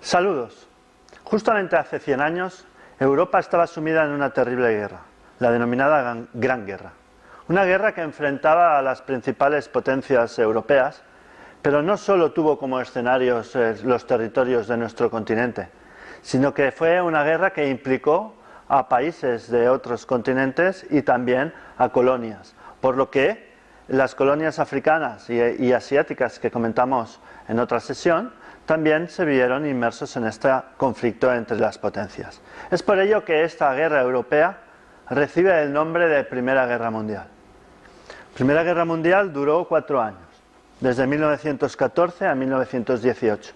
Saludos. Justamente hace 100 años, Europa estaba sumida en una terrible guerra, la denominada Gran Guerra. Una guerra que enfrentaba a las principales potencias europeas, pero no solo tuvo como escenarios los territorios de nuestro continente, sino que fue una guerra que implicó a países de otros continentes y también a colonias, por lo que las colonias africanas y asiáticas que comentamos en otra sesión también se vieron inmersos en este conflicto entre las potencias. Es por ello que esta guerra europea recibe el nombre de Primera Guerra Mundial. Primera Guerra Mundial duró 4 años, desde 1914 a 1918.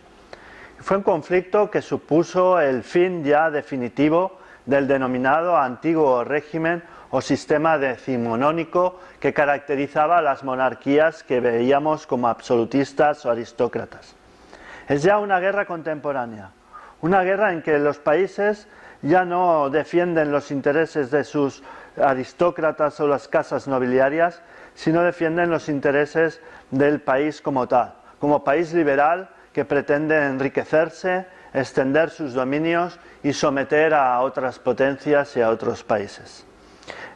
Fue un conflicto que supuso el fin ya definitivo del denominado antiguo régimen o sistema decimonónico que caracterizaba a las monarquías que veíamos como absolutistas o aristócratas. Es ya una guerra contemporánea, una guerra en que los países ya no defienden los intereses de sus aristócratas o las casas nobiliarias, sino defienden los intereses del país como tal, como país liberal que pretende enriquecerse, extender sus dominios y someter a otras potencias y a otros países.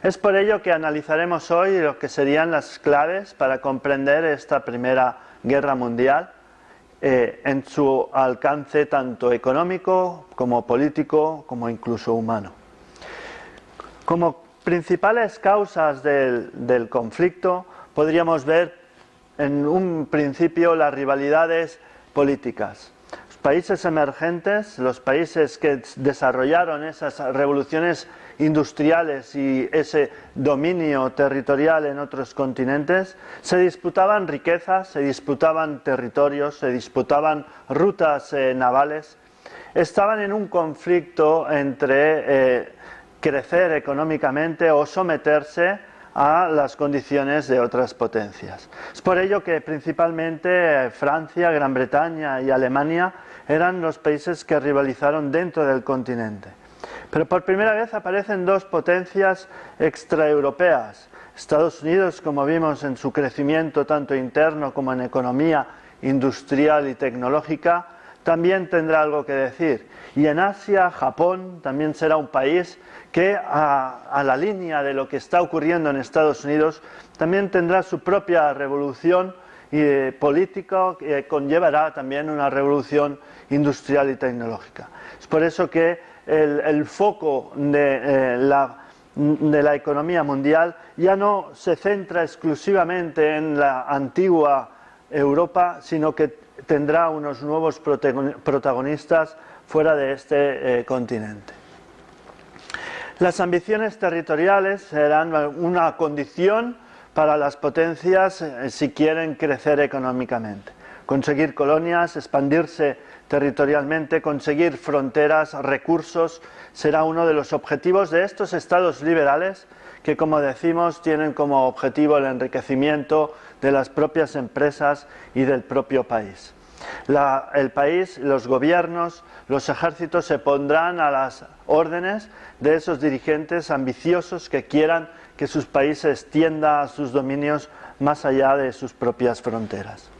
Es por ello que analizaremos hoy lo que serían las claves para comprender esta Primera Guerra Mundial en su alcance tanto económico como político como incluso humano. Como principales causas del conflicto podríamos ver en un principio las rivalidades políticas. Los países emergentes, los países que desarrollaron esas revoluciones industriales y ese dominio territorial en otros continentes, se disputaban riquezas, se disputaban territorios, se disputaban rutas navales, estaban en un conflicto entre crecer económicamente o someterse a las condiciones de otras potencias. Es por ello que principalmente Francia, Gran Bretaña y Alemania eran los países que rivalizaron dentro del continente. Pero por primera vez aparecen dos potencias extraeuropeas. Estados Unidos, como vimos en su crecimiento tanto interno como en economía industrial y tecnológica, también tendrá algo que decir. Y en Asia, Japón también será un país que a la línea de lo que está ocurriendo en Estados Unidos también tendrá su propia revolución política que conllevará también una revolución industrial y tecnológica. Es por eso que el foco de la economía mundial ya no se centra exclusivamente en la antigua Europa, sino que tendrá unos nuevos protagonistas fuera de este continente. Las ambiciones territoriales serán una condición para las potencias si quieren crecer económicamente. Conseguir colonias, expandirse territorialmente, conseguir fronteras, recursos, será uno de los objetivos de estos estados liberales que, como decimos, tienen como objetivo el enriquecimiento de las propias empresas y del propio país. El país, los gobiernos, los ejércitos se pondrán a las órdenes de esos dirigentes ambiciosos que quieran que sus países extiendan sus dominios más allá de sus propias fronteras.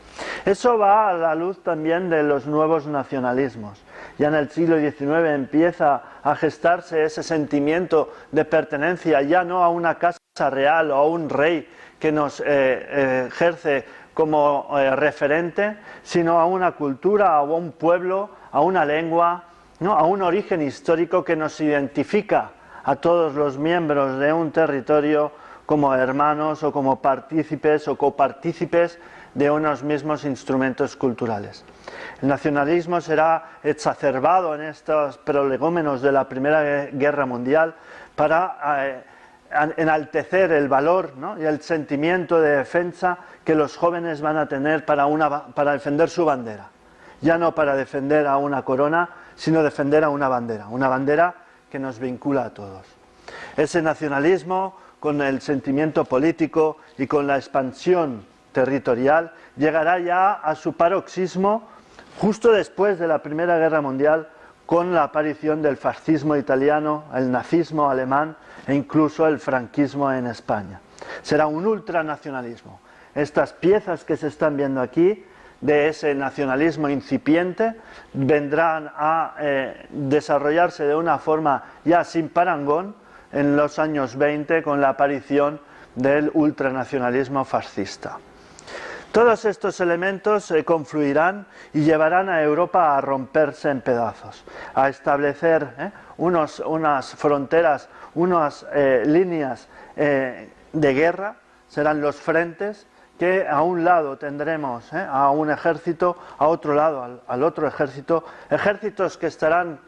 Eso va a la luz también de los nuevos nacionalismos. Ya en el siglo XIX empieza a gestarse ese sentimiento de pertenencia ya no a una casa real o a un rey que nos ejerce como referente, sino a una cultura, a un pueblo, a una lengua, ¿no? A un origen histórico que nos identifica a todos los miembros de un territorio como hermanos o como partícipes o copartícipes de unos mismos instrumentos culturales. El nacionalismo será exacerbado en estos prolegómenos de la Primera Guerra Mundial para enaltecer el valor, ¿no? y el sentimiento de defensa que los jóvenes van a tener para defender su bandera. Ya no para defender a una corona, sino defender a una bandera que nos vincula a todos. Ese nacionalismo, con el sentimiento político y con la expansión territorial, llegará ya a su paroxismo justo después de la Primera Guerra Mundial, con la aparición del fascismo italiano, el nazismo alemán e incluso el franquismo en España. Será un ultranacionalismo. Estas piezas que se están viendo aquí de ese nacionalismo incipiente vendrán a desarrollarse de una forma ya sin parangón en los años 20 con la aparición del ultranacionalismo fascista. Todos estos elementos confluirán y llevarán a Europa a romperse en pedazos, a establecer unas fronteras, unas líneas de guerra, serán los frentes, que a un lado tendremos a un ejército, a otro lado al otro ejército, ejércitos que estarán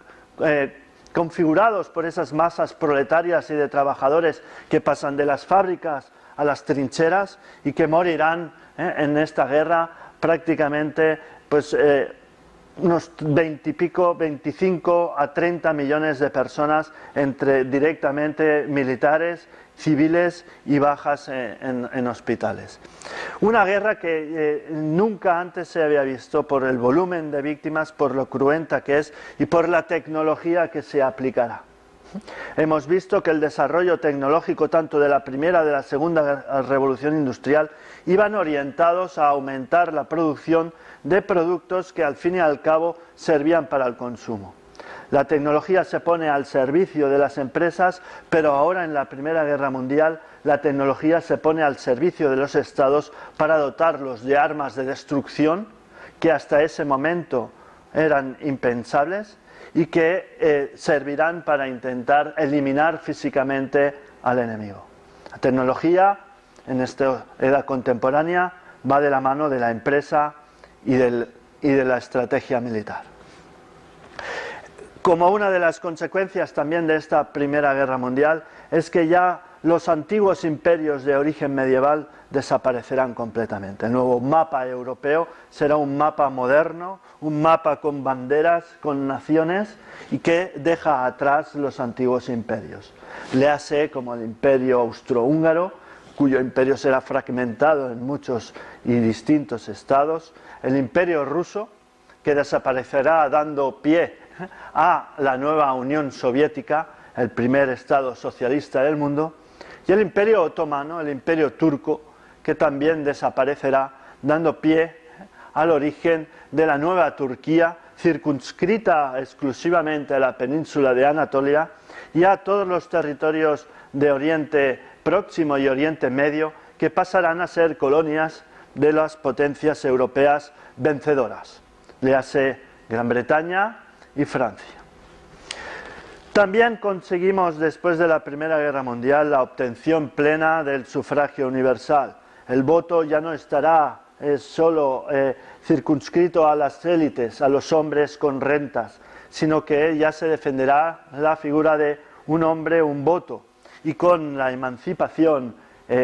configurados por esas masas proletarias y de trabajadores que pasan de las fábricas a las trincheras y que morirán en esta guerra prácticamente pues, unos 25 a 30 millones de personas entre directamente militares, civiles y bajas en hospitales. Una guerra que nunca antes se había visto por el volumen de víctimas, por lo cruenta que es y por la tecnología que se aplicará. Hemos visto que el desarrollo tecnológico tanto de la primera como de la segunda revolución industrial iban orientados a aumentar la producción de productos que al fin y al cabo servían para el consumo. La tecnología se pone al servicio de las empresas, pero ahora en la Primera Guerra Mundial la tecnología se pone al servicio de los estados para dotarlos de armas de destrucción que hasta ese momento eran impensables y que servirán para intentar eliminar físicamente al enemigo. La tecnología en esta edad contemporánea va de la mano de la empresa y de la estrategia militar. Como una de las consecuencias también de esta Primera Guerra Mundial es que ya los antiguos imperios de origen medieval desaparecerán completamente. El nuevo mapa europeo será un mapa moderno, un mapa con banderas, con naciones y que deja atrás los antiguos imperios. Léase como el imperio austrohúngaro, cuyo imperio será fragmentado en muchos y distintos estados, el imperio ruso, que desaparecerá dando pie a la nueva Unión Soviética, el primer estado socialista del mundo, y el imperio otomano, el imperio turco, que también desaparecerá dando pie al origen de la nueva Turquía, circunscrita exclusivamente a la península de Anatolia y a todos los territorios de Oriente Próximo y Oriente Medio, que pasarán a ser colonias de las potencias europeas vencedoras, léase Gran Bretaña y Francia. También conseguimos después de la Primera Guerra Mundial la obtención plena del sufragio universal. El voto ya no estará solo circunscrito a las élites, a los hombres con rentas, sino que ya se defenderá la figura de un hombre, un voto. Y con la emancipación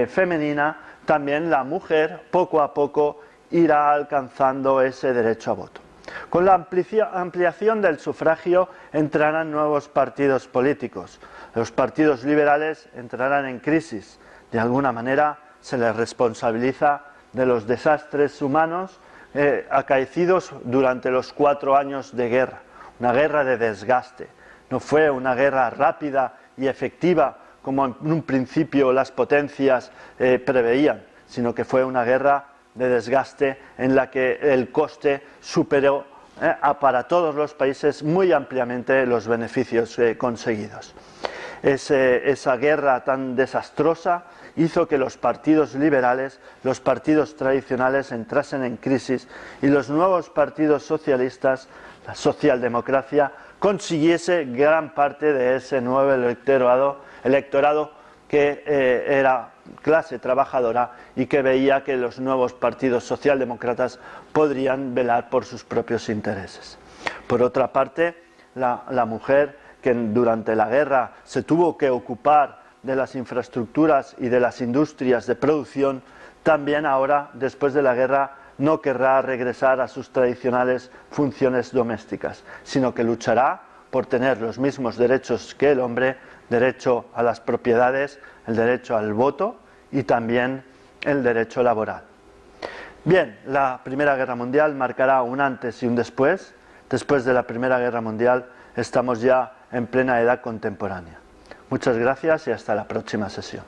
femenina, también la mujer poco a poco irá alcanzando ese derecho a voto. Con la ampliación del sufragio entrarán nuevos partidos políticos. Los partidos liberales entrarán en crisis. De alguna manera se les responsabiliza de los desastres humanos acaecidos durante los 4 años de guerra. Una guerra de desgaste. No fue una guerra rápida y efectiva como en un principio las potencias preveían, sino que fue una guerra de desgaste en la que el coste superó para todos los países muy ampliamente los beneficios conseguidos. Esa guerra tan desastrosa hizo que los partidos liberales, los partidos tradicionales entrasen en crisis y los nuevos partidos socialistas, la socialdemocracia, consiguiese gran parte de ese nuevo electorado que era clase trabajadora y que veía que los nuevos partidos socialdemócratas podrían velar por sus propios intereses. Por otra parte, la mujer que durante la guerra se tuvo que ocupar de las infraestructuras y de las industrias de producción, también ahora, después de la guerra, no querrá regresar a sus tradicionales funciones domésticas, sino que luchará por tener los mismos derechos que el hombre, derecho a las propiedades, el derecho al voto y también el derecho laboral. Bien, la Primera Guerra Mundial marcará un antes y un después. Después de la Primera Guerra Mundial estamos ya en plena edad contemporánea. Muchas gracias y hasta la próxima sesión.